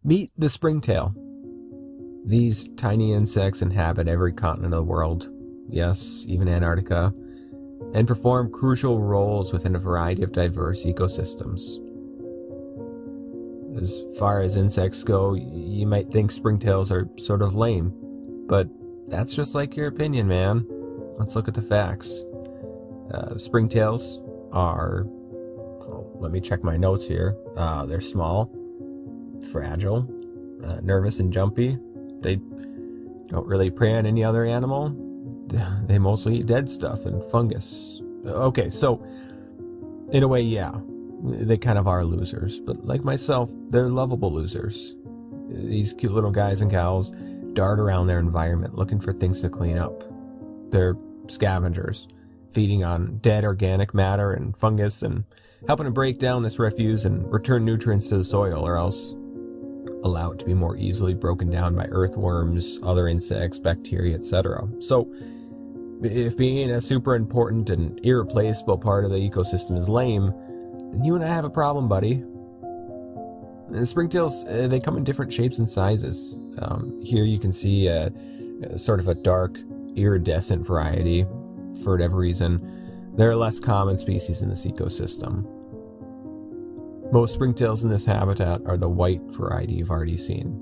Meet the springtail. These tiny insects inhabit every continent of the world, yes, even Antarctica, and perform crucial roles within a variety of diverse ecosystems. As far as insects go, you might think springtails are sort of lame, but that's just like your opinion, man. Let's look at the facts. Springtails are, let me check my notes here. They're small, fragile, nervous and jumpy. They don't really prey on any other animal. They mostly eat dead stuff and fungus. Okay, so in a way, yeah, they kind of are losers, but like myself, they're lovable losers. These cute little guys and gals dart around their environment looking for things to clean up. They're scavengers, feeding on dead organic matter and fungus and helping to break down this refuse and return nutrients to the soil, or else allow it to be more easily broken down by earthworms, other insects, bacteria, etc. So, if being a super important and irreplaceable part of the ecosystem is lame, then you and I have a problem, buddy. And springtails, they come in different shapes and sizes. Here you can see sort of a dark, iridescent variety. For whatever reason, they're a less common species in this ecosystem. Most springtails in this habitat are the white variety you've already seen.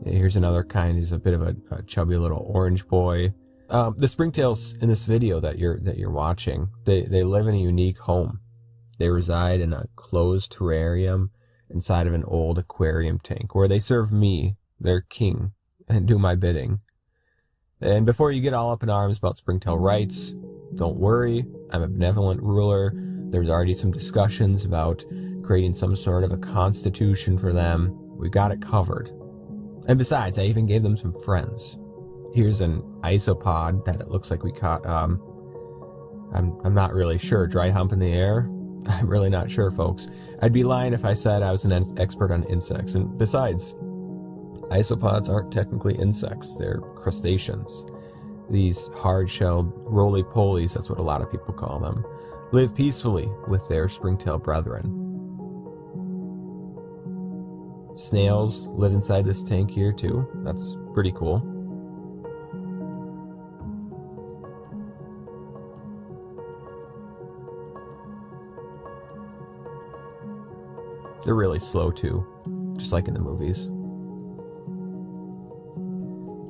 Here's another kind. He's a bit of a chubby little orange boy. The springtails in this video that you're watching, they live in a unique home. They reside in a closed terrarium inside of an old aquarium tank where they serve me, their king, and do my bidding. And before you get all up in arms about springtail rights, don't worry, I'm a benevolent ruler. There's already some discussions about creating some sort of a constitution for them. We got it covered. And besides, I even gave them some friends. Here's an isopod that it looks like we caught. I'm not really sure. Dry hump in the air? I'm really not sure, folks. I'd be lying if I said I was an expert on insects. And besides, isopods aren't technically insects. They're crustaceans. These hard-shelled roly-polies, that's what a lot of people call them, live peacefully with their springtail brethren. Snails live inside this tank here too. That's pretty cool. They're really slow too, just like in the movies.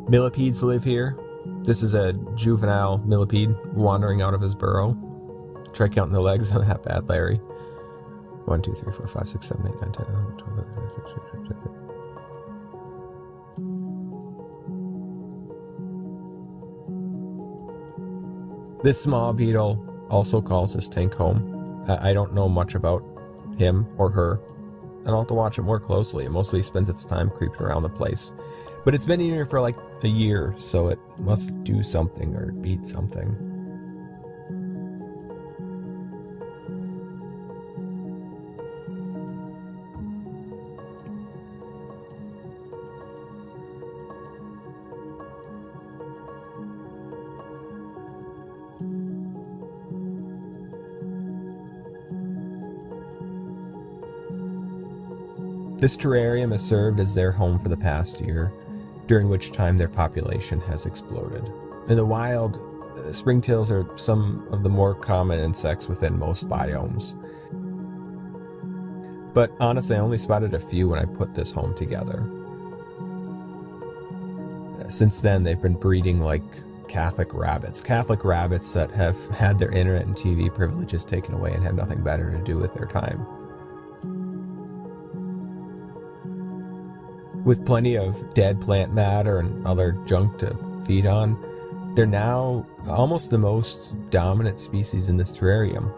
Millipedes live here. This is a juvenile millipede wandering out of his burrow. Try counting the legs on that bad Larry. 1, 2, 3, 4, 5, 6, 7, 8, 9, 10, 11, 12, 13. This small beetle also calls this tank home. I don't know much about him or her. I'll have to watch it more closely. It mostly spends its time creeping around the place. But it's been in here for like a year, so it must do something or eat something. This terrarium has served as their home for the past year, during which time their population has exploded. In the wild, springtails are some of the more common insects within most biomes. But honestly, I only spotted a few when I put this home together. Since then, they've been breeding like Catholic rabbits that have had their internet and TV privileges taken away and have nothing better to do with their time. With plenty of dead plant matter and other junk to feed on, they're now almost the most dominant species in this terrarium.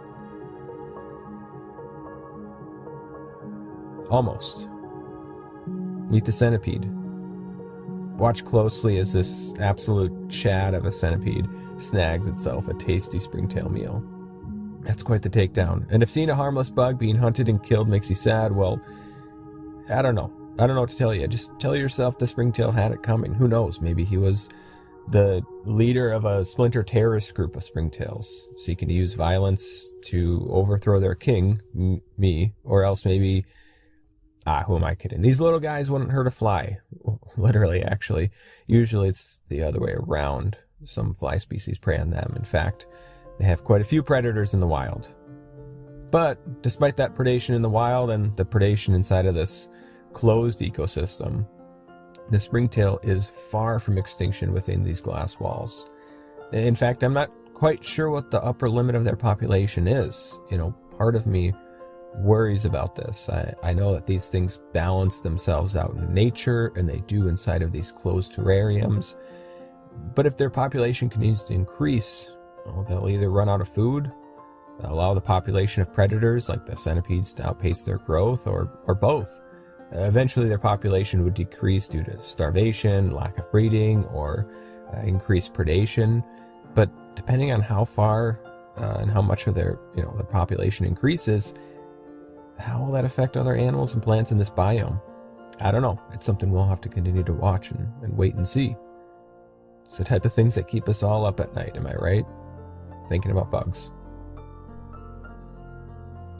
Almost. Meet the centipede. Watch closely as this absolute Chad of a centipede snags itself a tasty springtail meal. That's quite the takedown. And if seeing a harmless bug being hunted and killed makes you sad, well, I don't know. I don't know what to tell you. Just tell yourself the springtail had it coming. Who knows? Maybe he was the leader of a splinter terrorist group of Springtails, seeking to use violence to overthrow their king, me, or else maybe, who am I kidding? These little guys wouldn't hurt a fly. Literally, actually. Usually it's the other way around. Some fly species prey on them. In fact, they have quite a few predators in the wild. But despite that predation in the wild and the predation inside of this closed ecosystem, the springtail is far from extinction within these glass walls. In fact, I'm not quite sure what the upper limit of their population is. Part of me worries about this. I know that these things balance themselves out in nature, and they do inside of these closed terrariums. But if their population continues to increase, they'll either run out of food, allow the population of predators like the centipedes to outpace their growth, or both. Eventually their population would decrease due to starvation, lack of breeding, or increased predation. But depending on how far and how much of their the population increases, how will that affect other animals and plants in this biome? I don't know. It's something we'll have to continue to watch and wait and see. It's the type of things that keep us all up at night, am I right? Thinking about bugs.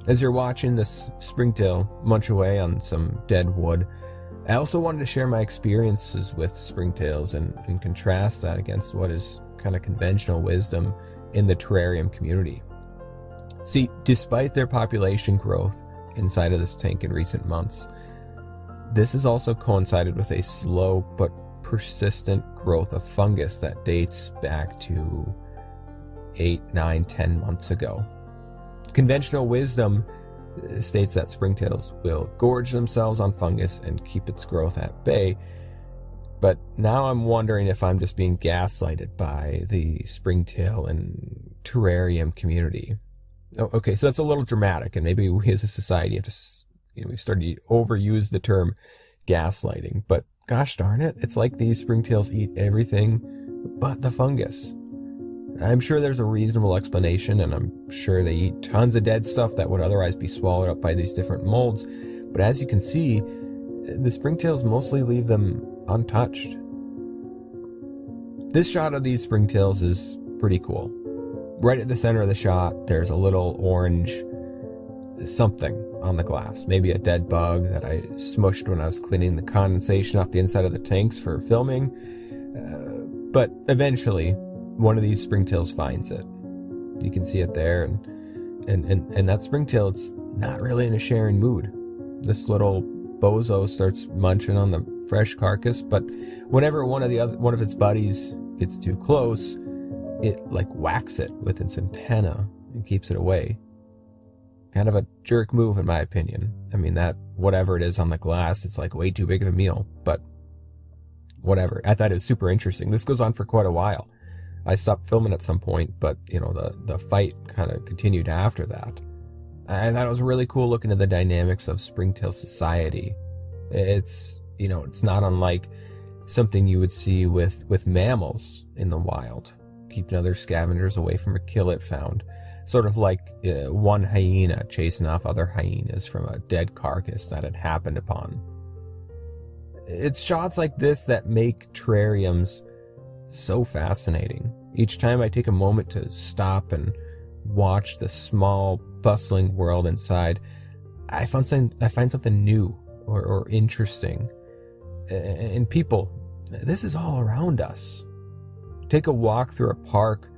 As you're watching this springtail munch away on some dead wood, I also wanted to share my experiences with springtails and contrast that against what is kind of conventional wisdom in the terrarium community. See, despite their population growth inside of this tank in recent months, this has also coincided with a slow but persistent growth of fungus that dates back to 8, 9, 10 months ago. Conventional wisdom states that springtails will gorge themselves on fungus and keep its growth at bay, but now I'm wondering if I'm just being gaslighted by the springtail and terrarium community. Okay, so that's a little dramatic, and maybe we as a society have to, we've started to overuse the term gaslighting, but gosh darn it, it's like these springtails eat everything but the fungus. I'm sure there's a reasonable explanation, and I'm sure they eat tons of dead stuff that would otherwise be swallowed up by these different molds, but as you can see, the springtails mostly leave them untouched. This shot of these springtails is pretty cool. Right at the center of the shot, there's a little orange something on the glass. Maybe a dead bug that I smushed when I was cleaning the condensation off the inside of the tanks for filming. But eventually, one of these springtails finds it. You can see it there, and that springtail, it's not really in a sharing mood. This little bozo starts munching on the fresh carcass, but whenever one of its buddies gets too close, it whacks it with its antenna and keeps it away. Kind of a jerk move, in my opinion. I mean, that whatever it is on the glass, it's way too big of a meal, but whatever. I thought it was super interesting. This goes on for quite a while. I stopped filming at some point, but the fight kind of continued after that. I thought it was really cool looking at the dynamics of springtail society. It's it's not unlike something you would see with mammals in the wild, keeping other scavengers away from a kill it found. Sort of like one hyena chasing off other hyenas from a dead carcass that had happened upon. It's shots like this that make terrariums so fascinating. Each time I take a moment to stop and watch the small, bustling world inside, I find something new or interesting. And people, this is all around us. Take a walk through a park,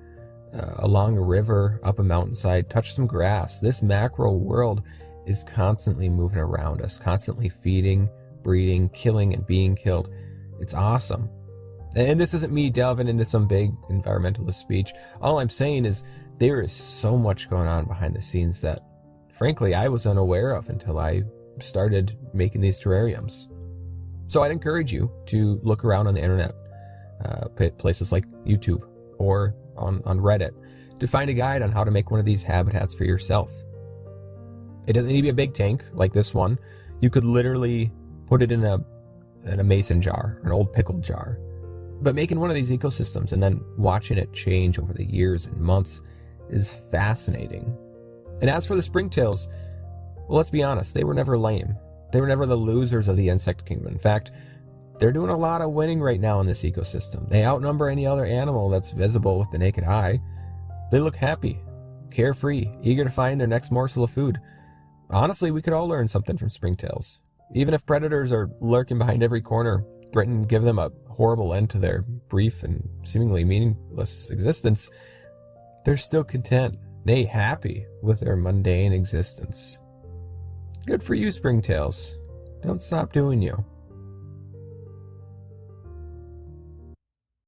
along a river, up a mountainside, touch some grass. This macro world is constantly moving around us, constantly feeding, breeding, killing, and being killed. It's awesome. And this isn't me delving into some big environmentalist speech. All I'm saying is there is so much going on behind the scenes that, frankly, I was unaware of until I started making these terrariums. So I'd encourage you to look around on the internet, places like YouTube or on Reddit, to find a guide on how to make one of these habitats for yourself. It doesn't need to be a big tank like this one. You could literally put it in a mason jar, an old pickle jar. But making one of these ecosystems and then watching it change over the years and months is fascinating. And as for the springtails, well, let's be honest, they were never lame. They were never the losers of the insect kingdom. In fact, They're doing a lot of winning right now in this ecosystem. They outnumber any other animal that's visible with the naked eye. They look happy, carefree, eager to find their next morsel of food. Honestly, we could all learn something from Springtails. Even if predators are lurking behind every corner, threatening to give them a horrible end to their brief and seemingly meaningless existence, they're still content, nay, happy with their mundane existence. Good for you, Springtails. Don't stop doing you.